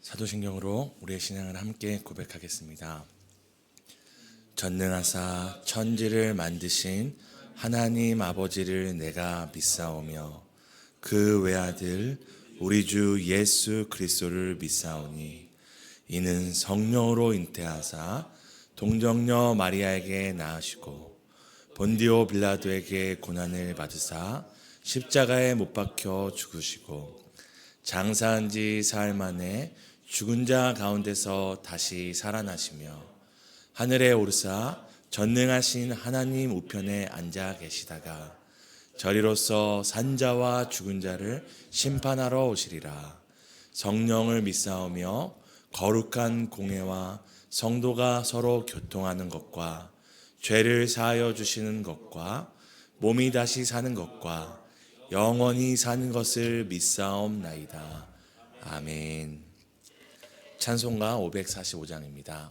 사도신경으로 우리의 신앙을 함께 고백하겠습니다. 전능하사 천지를 만드신 하나님 아버지를 내가 믿사오며 그 외아들 우리 주 예수 그리스도를 믿사오니 이는 성령으로 잉태하사 동정녀 마리아에게 낳으시고 본디오 빌라도에게 고난을 받으사 십자가에 못 박혀 죽으시고 장사한 지 사흘 만에 죽은 자 가운데서 다시 살아나시며 하늘에 오르사 전능하신 하나님 우편에 앉아 계시다가 저리로서 산자와 죽은 자를 심판하러 오시리라. 성령을 믿사오며 거룩한 공회와 성도가 서로 교통하는 것과 죄를 사하여 주시는 것과 몸이 다시 사는 것과 영원히 사는 것을 믿사옵나이다. 아멘. 찬송가 545장입니다.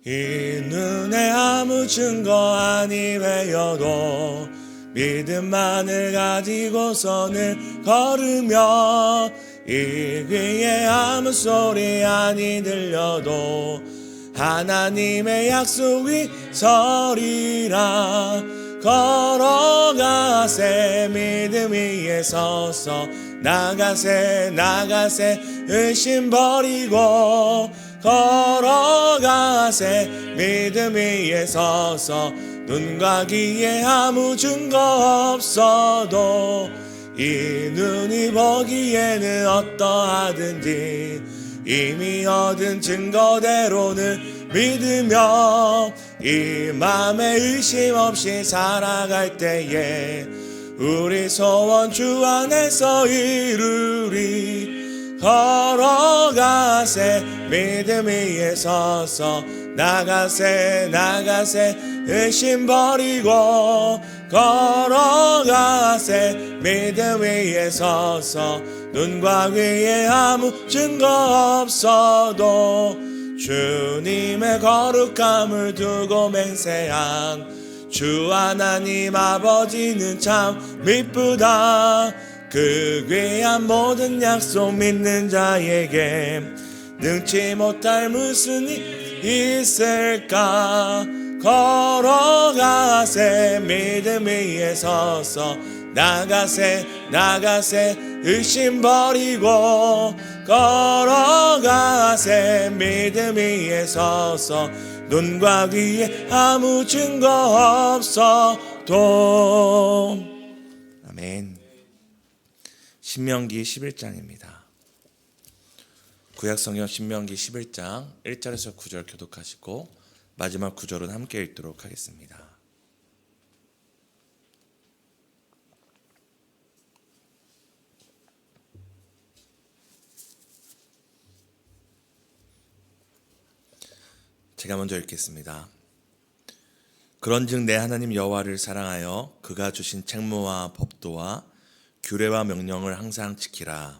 이 눈에 아무 증거 아니 되어도 믿음만을 가지고서는 걸으며 이 귀에 아무 소리 아니 들려도 하나님의 약속이 서리라. 걸어가세 믿음 위에 서서 나가세 의심 버리고 걸어가세 믿음 위에 서서 눈과 귀에 아무 증거 없어도 이 눈이 보기에는 어떠하든지 이미 얻은 증거대로는 믿으며 이 맘에 의심 없이 살아갈 때에 우리 소원 주 안에서 이루리. 걸어가세 믿음 위에 서서 나가세 의심 버리고 걸어가세 믿음 위에 서서 눈과 귀에 아무 증거 없어도 주님의 거룩함을 두고 맹세한 주 하나님 아버지는 참 미쁘다. 그 귀한 모든 약속 믿는 자에게 능치 못할 무슨 일이 있을까. 걸어가세 믿음 위에 서서 나가세 의심 버리고 걸어가세 믿음 위에 서서 눈과 귀에 아무 증거 없어도. 아멘. 신명기 11장입니다. 구약성경 신명기 11장 1절에서 9절 교독하시고 마지막 9절은 함께 읽도록 하겠습니다. 제가 먼저 읽겠습니다. 그런즉 내 하나님 여호와를 사랑하여 그가 주신 책무와 법도와 규례와 명령을 항상 지키라.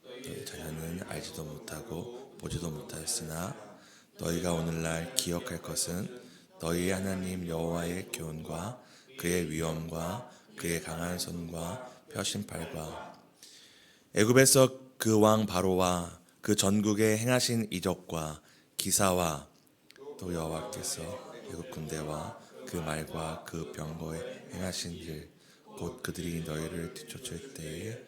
너희 자녀는 알지도 못하고 보지도 못하였으나 너희가 오늘날 기억할 것은 너희의 하나님 여호와의 교훈과 그의 위엄과 그의 강한 손과 펴신 팔과 애굽에서 그 왕 바로와 그 전국에 행하신 이적과 기사와 또 여호와께서 애굽 군대와 그 말과 그 병거에 행하신 일 곧 그들이 너희를 뒤쫓을 때에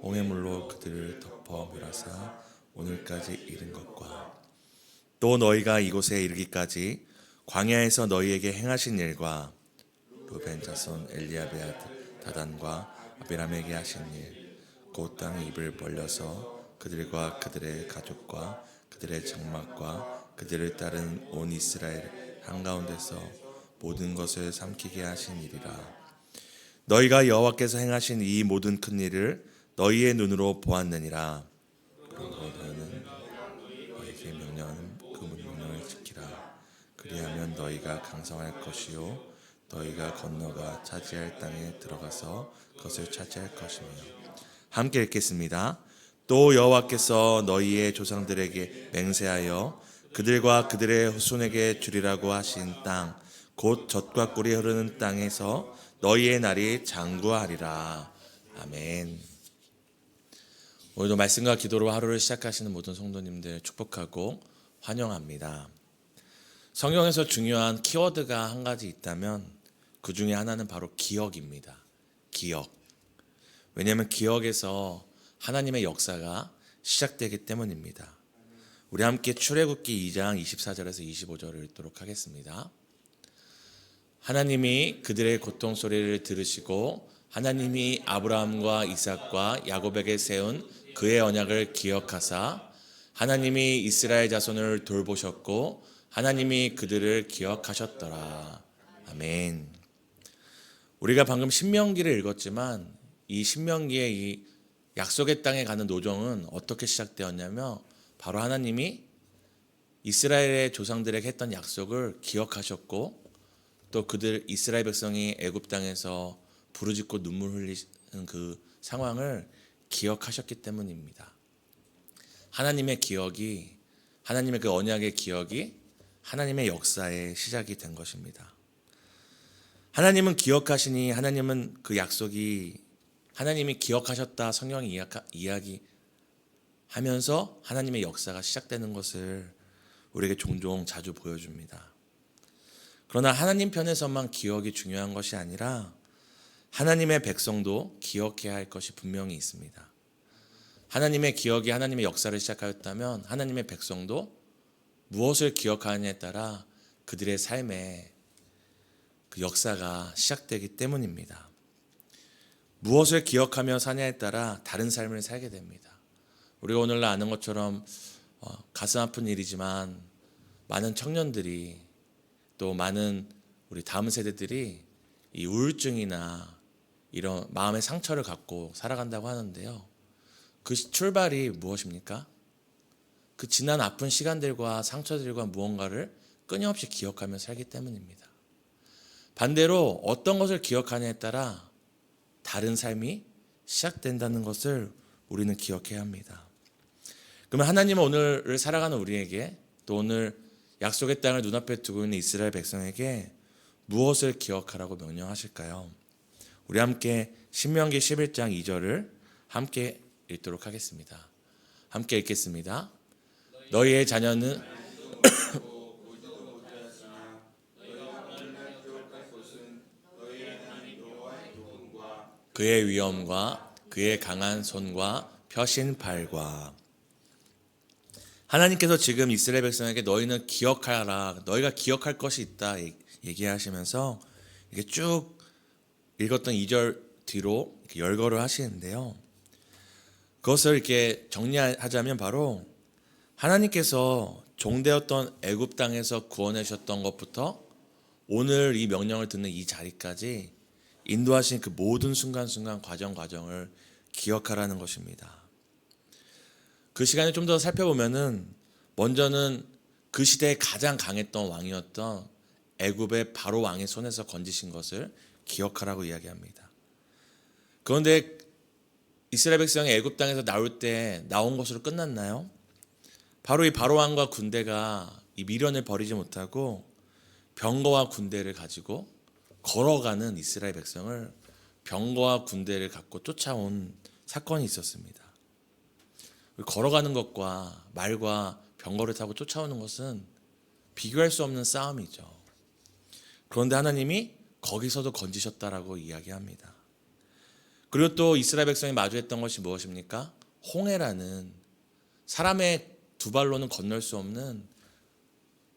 홍해물로 그들을 덮어 멸하사 오늘까지 이른 것과 또 너희가 이곳에 이르기까지 광야에서 너희에게 행하신 일과 루벤 자손 엘리압의 아들 다단과 아비람에게 하신 일 곧 땅의 입을 벌려서 그들과 그들의 가족과 그들의 장막과 그들을 따른 온 이스라엘 한가운데서 모든 것을 삼키게 하신 일이라. 너희가 여호와께서 행하신 이 모든 큰 일을 너희의 눈으로 보았느니라. 그러므로 너희는 너희에게 명령하는 그 명령을 지키라. 그리하면 너희가 강성할 것이요 너희가 건너가 차지할 땅에 들어가서 그것을 차지할 것이며. 함께 읽겠습니다. 또 여호와께서 너희의 조상들에게 맹세하여 그들과 그들의 후손에게 주리라고 하신 땅 곧 젖과 꿀이 흐르는 땅에서 너희의 날이 장구하리라. 아멘. 오늘도 말씀과 기도로 하루를 시작하시는 모든 성도님들 축복하고 환영합니다. 성경에서 중요한 키워드가 한 가지 있다면 그 중에 하나는 바로 기억입니다. 기억. 왜냐하면 기억에서 하나님의 역사가 시작되기 때문입니다. 우리 함께 출애굽기 2장 24절에서 25절을 읽도록 하겠습니다. 하나님이 그들의 고통 소리를 들으시고 하나님이 아브라함과 이삭과 야곱에게 세운 그의 언약을 기억하사 하나님이 이스라엘 자손을 돌보셨고 하나님이 그들을 기억하셨더라. 아멘. 우리가 방금 신명기를 읽었지만 이 신명기의 이 약속의 땅에 가는 노정은 어떻게 시작되었냐면 바로 하나님이 이스라엘의 조상들에게 했던 약속을 기억하셨고 또 그들 이스라엘 백성이 애굽 땅에서 부르짖고 눈물 흘리는 그 상황을 기억하셨기 때문입니다. 하나님의 기억이, 하나님의 그 언약의 기억이 하나님의 역사의 시작이 된 것입니다. 하나님은 기억하시니 하나님은 그 약속이 하나님이 기억하셨다 성경이 이야기하면서 하나님의 역사가 시작되는 것을 우리에게 종종 자주 보여줍니다. 그러나 하나님 편에서만 기억이 중요한 것이 아니라 하나님의 백성도 기억해야 할 것이 분명히 있습니다. 하나님의 기억이 하나님의 역사를 시작하였다면 하나님의 백성도 무엇을 기억하느냐에 따라 그들의 삶에 그 역사가 시작되기 때문입니다. 무엇을 기억하며 사냐에 따라 다른 삶을 살게 됩니다. 우리가 오늘날 아는 것처럼 가슴 아픈 일이지만 많은 청년들이 또 많은 우리 다음 세대들이 이 우울증이나 이런 마음의 상처를 갖고 살아간다고 하는데요. 그 출발이 무엇입니까? 그 지난 아픈 시간들과 상처들과 무언가를 끊임없이 기억하며 살기 때문입니다. 반대로 어떤 것을 기억하냐에 따라 다른 삶이 시작된다는 것을 우리는 기억해야 합니다. 그러면 하나님은 오늘을 살아가는 우리에게 또 오늘 약속의 땅을 눈앞에 두고 있는 이스라엘 백성에게 무엇을 기억하라고 명령하실까요? 우리 함께 신명기 11장 2절을 함께 읽도록 하겠습니다. 함께 읽겠습니다. 너희의 자녀는 그의 위엄과 그의 강한 손과 펴신 발과. 하나님께서 지금 이스라엘 백성에게 너희는 기억하라, 너희가 기억할 것이 있다 얘기하시면서 이게 쭉 읽었던 2절 뒤로 이렇게 열거를 하시는데요. 그것을 이렇게 정리하자면 바로 하나님께서 종되었던 애굽 땅에서 구원하셨던 것부터 오늘 이 명령을 듣는 이 자리까지 인도하신 그 모든 순간순간 과정을 기억하라는 것입니다. 그 시간을 좀 더 살펴보면은 먼저는 그 시대에 가장 강했던 왕이었던 애굽의 바로 왕의 손에서 건지신 것을 기억하라고 이야기합니다. 그런데 이스라엘 백성이 애굽 땅에서 나올 때 나온 것으로 끝났나요? 바로 이 바로 왕과 군대가 이 미련을 버리지 못하고 병거와 군대를 가지고 걸어가는 이스라엘 백성을 병거와 군대를 갖고 쫓아온 사건이 있었습니다. 걸어가는 것과 말과 병거를 타고 쫓아오는 것은 비교할 수 없는 싸움이죠. 그런데 하나님이 거기서도 건지셨다라고 이야기합니다. 그리고 또 이스라엘 백성이 마주했던 것이 무엇입니까? 홍해라는 사람의 두 발로는 건널 수 없는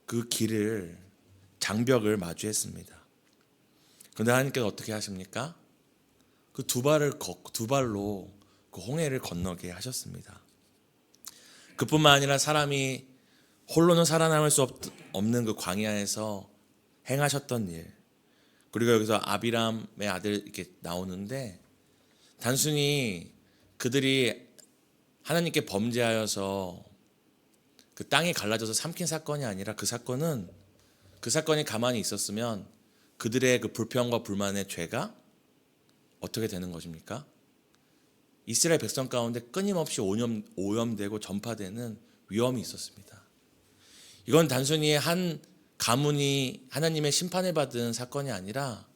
그 길을, 장벽을 마주했습니다. 그런데 하나님께서 어떻게 하십니까? 그 두 발로 그 홍해를 건너게 하셨습니다. 그뿐만 아니라 사람이 홀로는 살아남을 수 없는 그 광야에서 행하셨던 일, 그리고 여기서 아비람의 아들 이렇게 나오는데 단순히 그들이 하나님께 범죄하여서 그 땅이 갈라져서 삼킨 사건이 아니라 그 사건이 가만히 있었으면 그들의 그 불평과 불만의 죄가 어떻게 되는 것입니까? 이스라엘 백성 가운데 끊임없이 오염되고 전파되는 위험이 있었습니다. 이건 단순히 한 가문이 하나님의 심판을 받은 사건이 아니라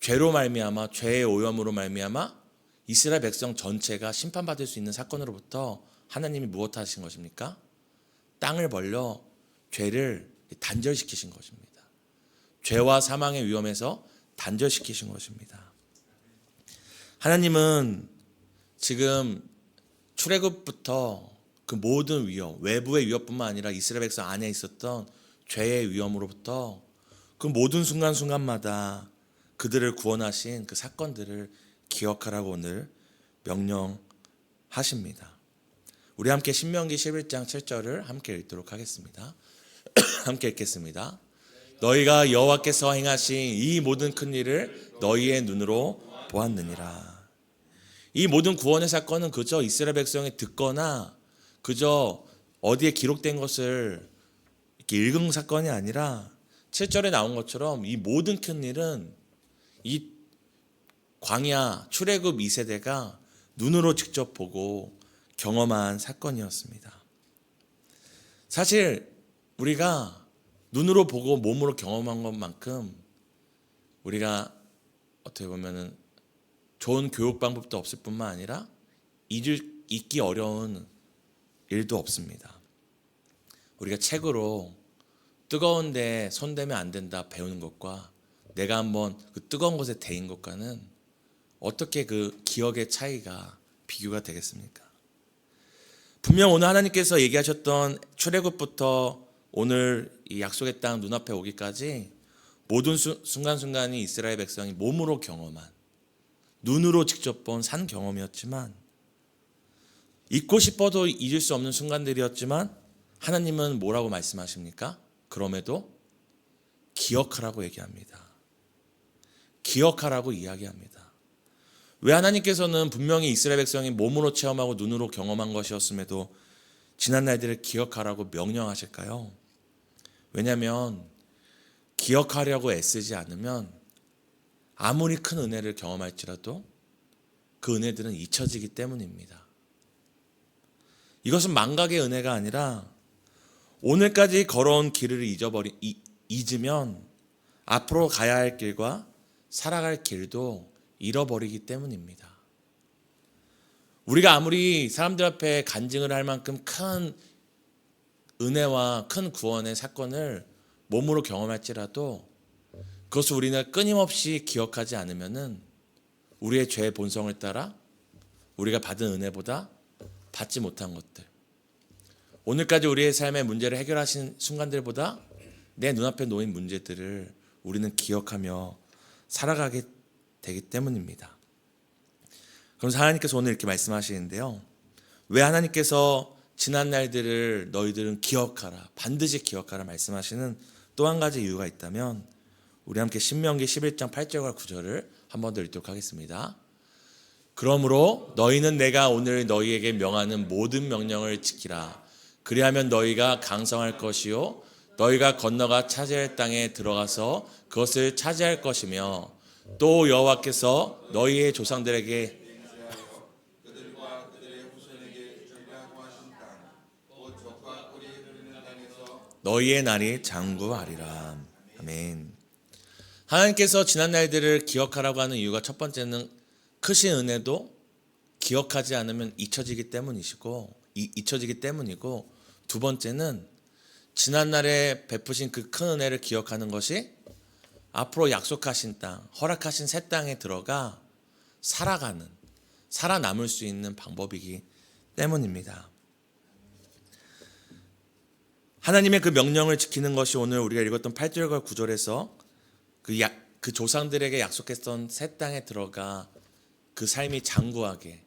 죄로 말미암아, 죄의 오염으로 말미암아 이스라엘 백성 전체가 심판받을 수 있는 사건으로부터 하나님이 무엇 하신 것입니까? 땅을 벌려 죄를 단절시키신 것입니다. 죄와 사망의 위험에서 단절시키신 것입니다. 하나님은 지금 출애굽부터 그 모든 위험, 외부의 위협뿐만 아니라 이스라엘 백성 안에 있었던 죄의 위험으로부터 그 모든 순간순간마다 그들을 구원하신 그 사건들을 기억하라고 오늘 명령하십니다. 우리 함께 신명기 11장 7절을 함께 읽도록 하겠습니다. 함께 읽겠습니다. 너희가 여호와께서 행하신 이 모든 큰 일을 너희의 눈으로 보았느니라. 이 모든 구원의 사건은 그저 이스라엘 백성이 듣거나 그저 어디에 기록된 것을 이렇게 읽은 사건이 아니라 7절에 나온 것처럼 이 모든 큰 일은 이 광야 출애굽 2세대가 눈으로 직접 보고 경험한 사건이었습니다. 사실 우리가 눈으로 보고 몸으로 경험한 것만큼 우리가 어떻게 보면은 좋은 교육 방법도 없을 뿐만 아니라 잊기 어려운 일도 없습니다. 우리가 책으로 뜨거운데 손대면 안 된다 배우는 것과 내가 한번 그 뜨거운 것에 데인 것과는 어떻게 그 기억의 차이가 비교가 되겠습니까? 분명 오늘 하나님께서 얘기하셨던 출애굽부터 오늘 이 약속의 땅 눈앞에 오기까지 모든 순간순간이 이스라엘 백성이 몸으로 경험한, 눈으로 직접 본 산 경험이었지만, 잊고 싶어도 잊을 수 없는 순간들이었지만 하나님은 뭐라고 말씀하십니까? 그럼에도 기억하라고 얘기합니다. 기억하라고 이야기합니다. 왜 하나님께서는 분명히 이스라엘 백성이 몸으로 체험하고 눈으로 경험한 것이었음에도 지난 날들을 기억하라고 명령하실까요? 왜냐하면 기억하려고 애쓰지 않으면 아무리 큰 은혜를 경험할지라도 그 은혜들은 잊혀지기 때문입니다. 이것은 망각의 은혜가 아니라 오늘까지 걸어온 길을 잊으면 앞으로 가야 할 길과 살아갈 길도 잃어버리기 때문입니다. 우리가 아무리 사람들 앞에 간증을 할 만큼 큰 은혜와 큰 구원의 사건을 몸으로 경험할지라도 그것을 우리는 끊임없이 기억하지 않으면은 우리의 죄의 본성을 따라 우리가 받은 은혜보다 받지 못한 것들, 오늘까지 우리의 삶의 문제를 해결하신 순간들보다 내 눈앞에 놓인 문제들을 우리는 기억하며 살아가게 되기 때문입니다. 그래서 하나님께서 오늘 이렇게 말씀하시는데요. 왜 하나님께서 지난 날들을 너희들은 기억하라, 반드시 기억하라 말씀하시는 또 한 가지 이유가 있다면 우리 함께 신명기 11장 8절과 9절을 한 번 더 읽도록 하겠습니다. 그러므로 너희는 내가 오늘 너희에게 명하는 모든 명령을 지키라. 그리하면 너희가 강성할 것이요 너희가 건너가 차지할 땅에 들어가서 그것을 차지할 것이며 또 여호와께서 너희의 조상들에게 너희의 날이 장구하리라. 아멘. 하나님께서 지난 날들을 기억하라고 하는 이유가 첫 번째는 크신 은혜도 기억하지 않으면 잊혀지기 때문이고, 두 번째는 지난 날에 베푸신 그 큰 은혜를 기억하는 것이 앞으로 약속하신 땅, 허락하신 새 땅에 들어가 살아남을 수 있는 방법이기 때문입니다. 하나님의 그 명령을 지키는 것이 오늘 우리가 읽었던 8절과 9절에서 그 조상들에게 약속했던 새 땅에 들어가 그 삶이 장구하게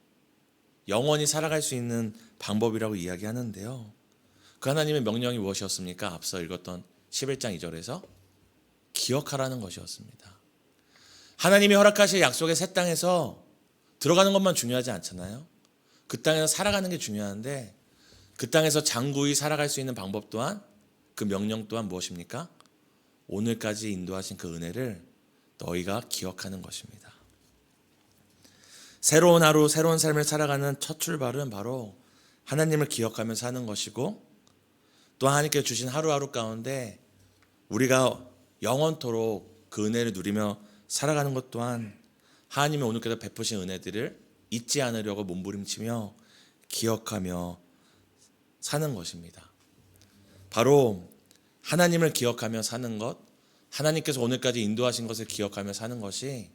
영원히 살아갈 수 있는 방법이라고 이야기하는데요. 그 하나님의 명령이 무엇이었습니까? 앞서 읽었던 11장 2절에서 기억하라는 것이었습니다. 하나님이 허락하실 약속의 새 땅에서 들어가는 것만 중요하지 않잖아요. 그 땅에서 살아가는 게 중요한데 그 땅에서 장구히 살아갈 수 있는 방법 또한, 그 명령 또한 무엇입니까? 오늘까지 인도하신 그 은혜를 너희가 기억하는 것입니다. 새로운 하루, 새로운 삶을 살아가는 첫 출발은 바로 하나님을 기억하며 사는 것이고, 또 하나님께 주신 하루하루 가운데 우리가 영원토록 그 은혜를 누리며 살아가는 것 또한 하나님이 오늘까지 베푸신 은혜들을 잊지 않으려고 몸부림치며 기억하며 사는 것입니다. 바로 하나님을 기억하며 사는 것, 하나님께서 오늘까지 인도하신 것을 기억하며 사는 것이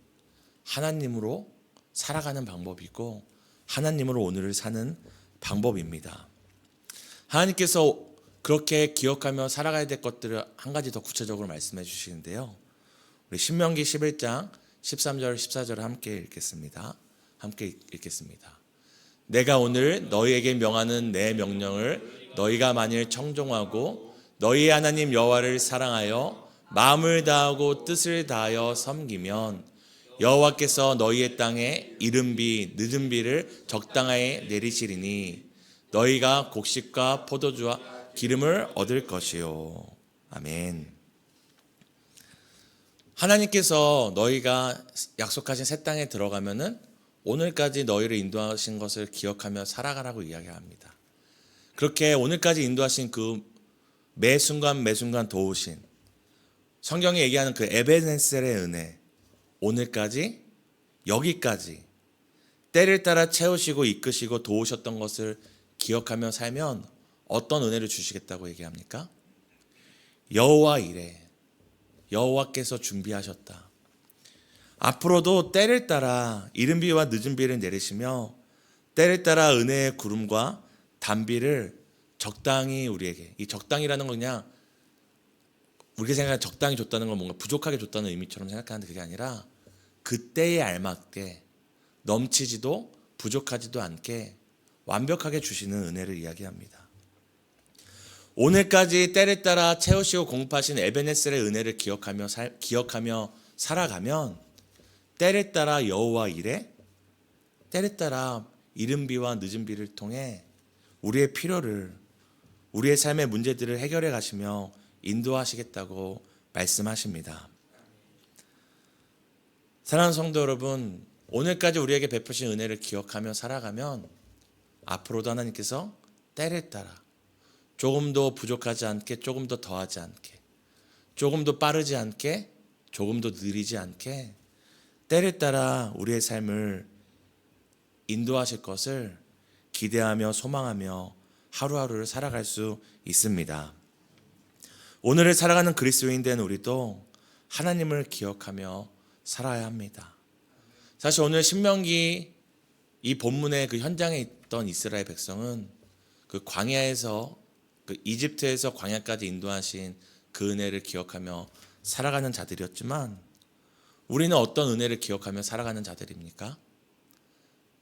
하나님으로 살아가는 방법이고 하나님으로 오늘을 사는 방법입니다. 하나님께서 그렇게 기억하며 살아가야 될 것들을 한 가지 더 구체적으로 말씀해 주시는데요. 우리 신명기 11장 13절 14절을 함께 읽겠습니다. 내가 오늘 너희에게 명하는 내 명령을 너희가 만일 청종하고 너희 하나님 여호와를 사랑하여 마음을 다하고 뜻을 다하여 섬기면 여호와께서 너희의 땅에 이른 비 늦은 비를 적당하게 내리시리니 너희가 곡식과 포도주와 기름을 얻을 것이요. 아멘. 하나님께서 너희가 약속하신 새 땅에 들어가면은 오늘까지 너희를 인도하신 것을 기억하며 살아가라고 이야기합니다. 그렇게 오늘까지 인도하신 그 매 순간 도우신 성경이 얘기하는 그 에베네셀의 은혜, 오늘까지 여기까지 때를 따라 채우시고 이끄시고 도우셨던 것을 기억하며 살면 어떤 은혜를 주시겠다고 얘기합니까? 여호와 이래, 여호와께서 준비하셨다. 앞으로도 때를 따라 이른 비와 늦은 비를 내리시며 때를 따라 은혜의 구름과 단비를 적당히 우리에게, 이 적당이라는 건 그냥 우리가 생각하는 적당히 줬다는 건 뭔가 부족하게 줬다는 의미처럼 생각하는데 그게 아니라 그때에 알맞게 넘치지도 부족하지도 않게 완벽하게 주시는 은혜를 이야기합니다. 오늘까지 때를 따라 채우시고 공급하신 에베네셀의 은혜를 기억하며 살아가면 때를 따라 여호와 이래, 때를 따라 이른 비와 늦은 비를 통해 우리의 필요를, 우리의 삶의 문제들을 해결해 가시며 인도하시겠다고 말씀하십니다. 사랑하는 성도 여러분, 오늘까지 우리에게 베푸신 은혜를 기억하며 살아가면 앞으로도 하나님께서 때를 따라 조금 더 부족하지 않게, 조금 더 더하지 않게, 조금 더 빠르지 않게, 조금 더 느리지 않게 때를 따라 우리의 삶을 인도하실 것을 기대하며 소망하며 하루하루를 살아갈 수 있습니다. 오늘을 살아가는 그리스도인 된 우리도 하나님을 기억하며 살아야 합니다. 사실 오늘 신명기 이 본문의 그 현장에 있던 이스라엘 백성은 그 광야에서, 그 이집트에서 광야까지 인도하신 그 은혜를 기억하며 살아가는 자들이었지만 우리는 어떤 은혜를 기억하며 살아가는 자들입니까?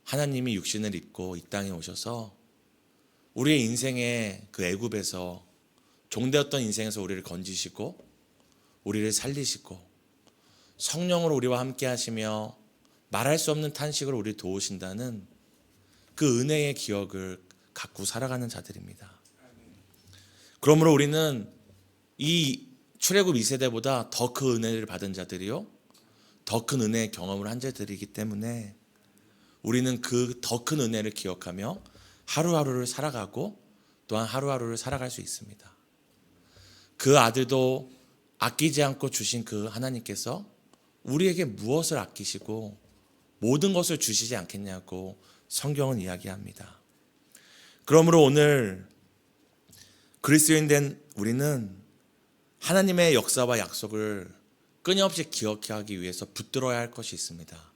하나님이 육신을 입고 이 땅에 오셔서 우리의 인생의 그 애굽에서 종되었던 인생에서 우리를 건지시고 우리를 살리시고 성령으로 우리와 함께 하시며 말할 수 없는 탄식으로 우리를 도우신다는 그 은혜의 기억을 갖고 살아가는 자들입니다. 그러므로 우리는 이 출애굽 2세대보다 더 그 은혜를 받은 자들이요, 더 큰 은혜의 경험을 한 자들이기 때문에 우리는 그 더 큰 은혜를 기억하며 하루하루를 살아가고 또한 하루하루를 살아갈 수 있습니다. 그 아들도 아끼지 않고 주신 그 하나님께서 우리에게 무엇을 아끼시고 모든 것을 주시지 않겠냐고 성경은 이야기합니다. 그러므로 오늘 그리스도인 된 우리는 하나님의 역사와 약속을 끊임없이 기억하기 위해서 붙들어야 할 것이 있습니다.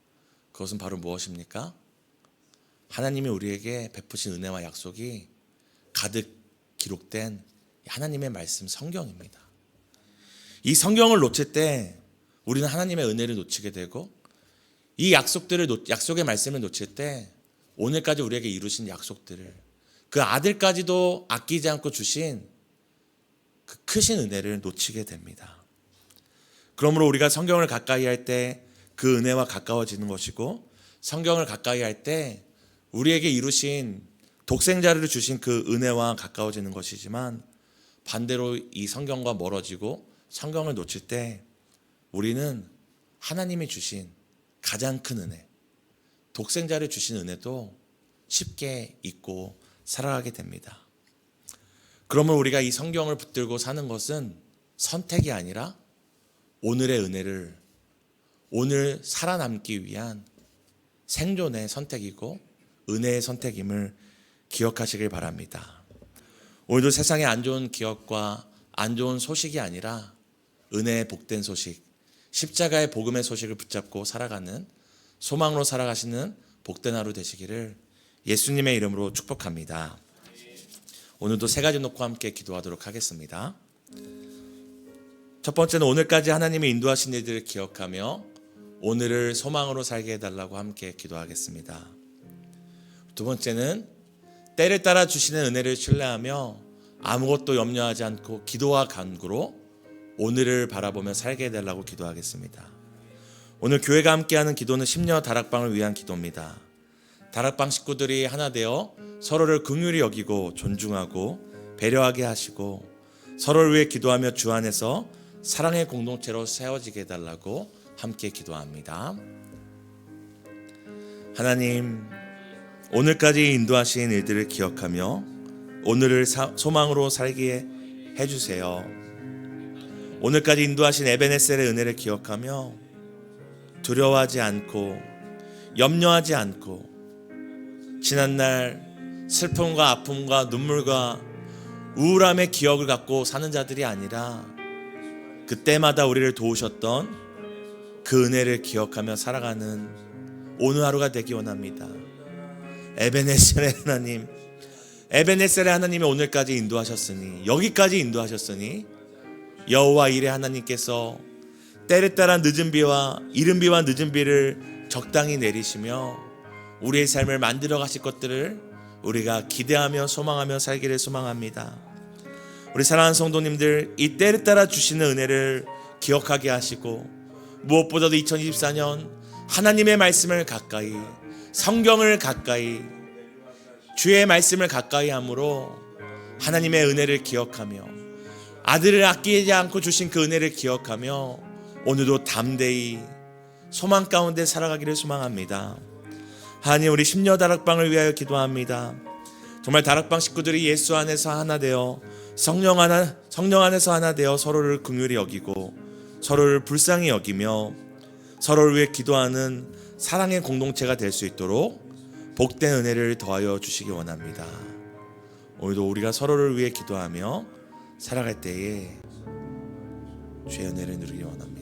그것은 바로 무엇입니까? 하나님이 우리에게 베푸신 은혜와 약속이 가득 기록된 하나님의 말씀 성경입니다. 이 성경을 놓칠 때 우리는 하나님의 은혜를 놓치게 되고 이 약속의 말씀을 놓칠 때 오늘까지 우리에게 이루신 약속들을, 그 아들까지도 아끼지 않고 주신 그 크신 은혜를 놓치게 됩니다. 그러므로 우리가 성경을 가까이 할 때 그 은혜와 가까워지는 것이고, 성경을 가까이 할 때 우리에게 이루신 독생자를 주신 그 은혜와 가까워지는 것이지만, 반대로 이 성경과 멀어지고 성경을 놓칠 때 우리는 하나님이 주신 가장 큰 은혜, 독생자를 주신 은혜도 쉽게 잊고 살아가게 됩니다. 그러면 우리가 이 성경을 붙들고 사는 것은 선택이 아니라 오늘의 은혜를, 오늘 살아남기 위한 생존의 선택이고 은혜의 선택임을 기억하시길 바랍니다. 오늘도 세상에 안 좋은 기억과 안 좋은 소식이 아니라 은혜의 복된 소식, 십자가의 복음의 소식을 붙잡고 살아가는, 소망으로 살아가시는 복된 하루 되시기를 예수님의 이름으로 축복합니다. 오늘도 세 가지 놓고 함께 기도하도록 하겠습니다. 첫 번째는 오늘까지 하나님이 인도하신 일들을 기억하며 오늘을 소망으로 살게 해달라고 함께 기도하겠습니다. 두 번째는 때를 따라 주시는 은혜를 신뢰하며 아무것도 염려하지 않고 기도와 간구로 오늘을 바라보며 살게 해달라고 기도하겠습니다. 오늘 교회가 함께하는 기도는 심려 다락방을 위한 기도입니다. 다락방 식구들이 하나 되어 서로를 긍휼히 여기고 존중하고 배려하게 하시고 서로를 위해 기도하며 주 안에서 사랑의 공동체로 세워지게 해달라고 함께 기도합니다. 하나님, 오늘까지 인도하신 일들을 기억하며 오늘을 소망으로 살게 해주세요. 오늘까지 인도하신 에베네셀의 은혜를 기억하며 두려워하지 않고 염려하지 않고 지난날 슬픔과 아픔과 눈물과 우울함의 기억을 갖고 사는 자들이 아니라 그때마다 우리를 도우셨던 그 은혜를 기억하며 살아가는 오늘 하루가 되기 원합니다. 에베네셀의 하나님, 에베네셀의 하나님이 오늘까지 인도하셨으니, 여기까지 인도하셨으니 여호와 일의 하나님께서 때를 따라 늦은 비와 이른 비와 늦은 비를 적당히 내리시며 우리의 삶을 만들어 가실 것들을 우리가 기대하며 소망하며 살기를 소망합니다. 우리 사랑하는 성도님들, 이 때를 따라 주시는 은혜를 기억하게 하시고 무엇보다도 2024년 하나님의 말씀을 가까이, 성경을 가까이, 주의 말씀을 가까이 함으로 하나님의 은혜를 기억하며 아들을 아끼지 않고 주신 그 은혜를 기억하며 오늘도 담대히 소망 가운데 살아가기를 소망합니다. 하나님, 우리 심려 다락방을 위하여 기도합니다. 정말 다락방 식구들이 예수 안에서 하나 되어 성령 안에서 하나 되어 서로를 긍휼히 여기고 서로를 불쌍히 여기며 서로를 위해 기도하는 사랑의 공동체가 될 수 있도록 복된 은혜를 더하여 주시기 원합니다. 오늘도 우리가 서로를 위해 기도하며 살아갈 때에 주의 은혜를 누리기 원합니다.